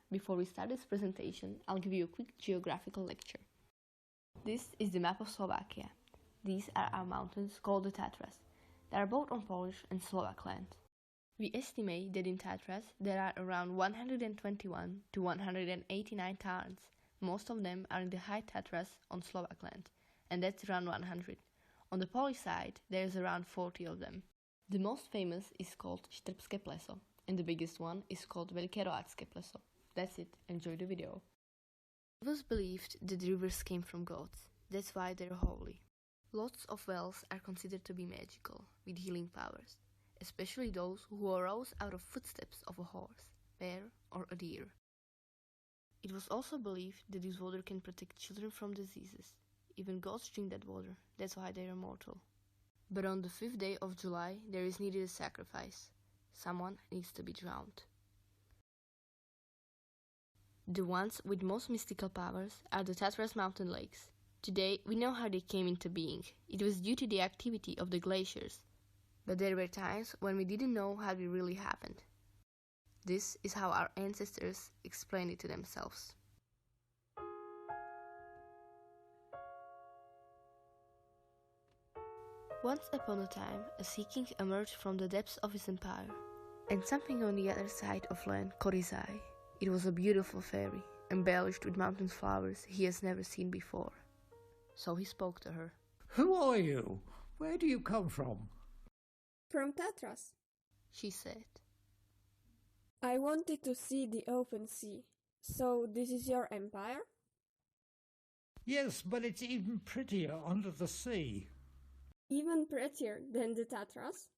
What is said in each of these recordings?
Before we start this presentation, I'll give you a quick geographical lecture. This is the map of Slovakia. These are our mountains called the Tatras. They are both on Polish and Slovak land. We estimate that in Tatras there are around 121 to 189 tarns. Most of them are in the high Tatras on Slovak land, and that's around 100. On the Polish side, there's around 40 of them. The most famous is called Štrbské pleso, and the biggest one is called Veľké Roácké pleso. That's it, enjoy the video. It was believed that the rivers came from gods, that's why they're holy. Lots of wells are considered to be magical, with healing powers, especially those who arose out of footsteps of a horse, bear, or a deer. It was also believed that this water can protect children from diseases. Even gods drink that water, that's why they are mortal. But on the 5th day of July, there is needed a sacrifice. Someone needs to be drowned. The ones with most mystical powers are the Tatras mountain lakes. Today, we know how they came into being. It was due to the activity of the glaciers. But there were times when we didn't know how it really happened. This is how our ancestors explained it to themselves. Once upon a time, a sea king emerged from the depths of his empire, and something on the other side of land caught his eye. It was a beautiful fairy, embellished with mountain flowers he has never seen before. So he spoke to her. "Who are you? Where do you come from?" "From Tatras," she said. "I wanted to see the open sea. So this is your empire?" "Yes, but it's even prettier under the sea." "Even prettier than the Tatras?"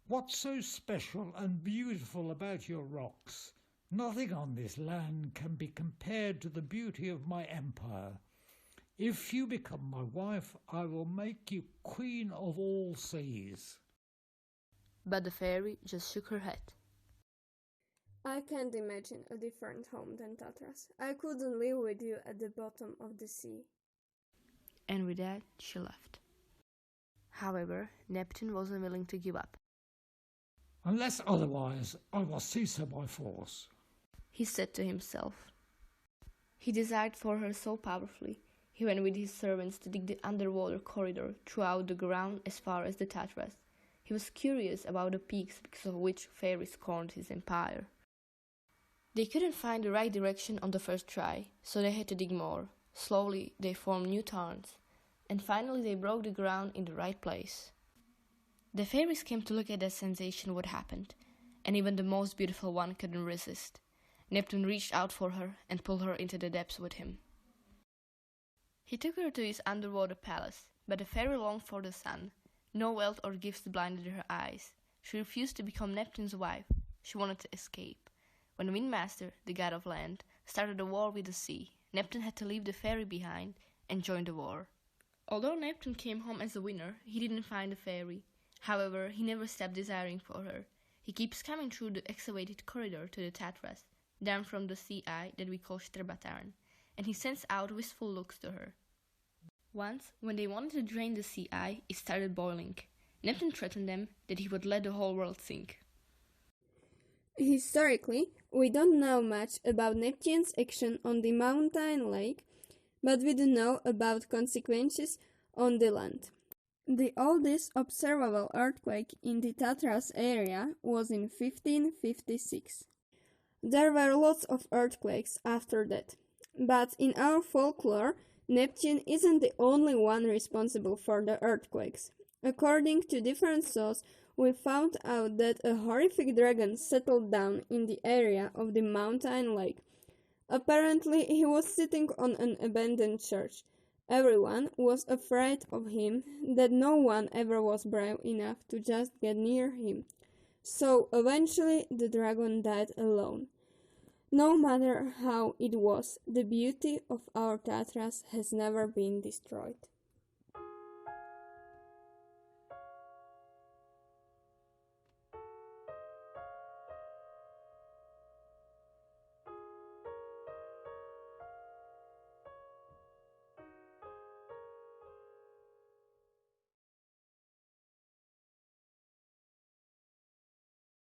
"What's so special and beautiful about your rocks? Nothing on this land can be compared to the beauty of my empire. If you become my wife, I will make you queen of all seas." But the fairy just shook her head. "I can't imagine a different home than Tatras. I couldn't live with you at the bottom of the sea." And with that, she left. However, Neptune wasn't willing to give up. "Unless otherwise, I will seize her by force," he said to himself. He desired for her so powerfully, he went with his servants to dig the underwater corridor throughout the ground as far as the Tatras. He was curious about the peaks because of which fairies scorned his empire. They couldn't find the right direction on the first try, so they had to dig more. Slowly, they formed new tarns, and finally they broke the ground in the right place. The fairies came to look at that sensation what happened, and even the most beautiful one couldn't resist. Neptune reached out for her and pulled her into the depths with him. He took her to his underwater palace, but the fairy longed for the sun. No wealth or gifts blinded her eyes. She refused to become Neptune's wife. She wanted to escape. When Windmaster, the god of land, started a war with the sea, Neptune had to leave the fairy behind and join the war. Although Neptune came home as a winner, he didn't find the fairy. However, he never stopped desiring for her. He keeps coming through the excavated corridor to the Tatras, down from the sea eye that we call Štrbataran, and he sends out wistful looks to her. Once, when they wanted to drain the sea eye, it started boiling. Neptune threatened them that he would let the whole world sink. Historically, we don't know much about Neptune's action on the mountain lake, but we do know about consequences on the land. The oldest observable earthquake in the Tatras area was in 1556. There were lots of earthquakes after that, but in our folklore, Neptune isn't the only one responsible for the earthquakes. According to different sources, we found out that a horrific dragon settled down in the area of the mountain lake. Apparently, he was sitting on an abandoned church. Everyone was afraid of him, that no one ever was brave enough to just get near him. So eventually the dragon died alone. No matter how it was, the beauty of our Tatras has never been destroyed.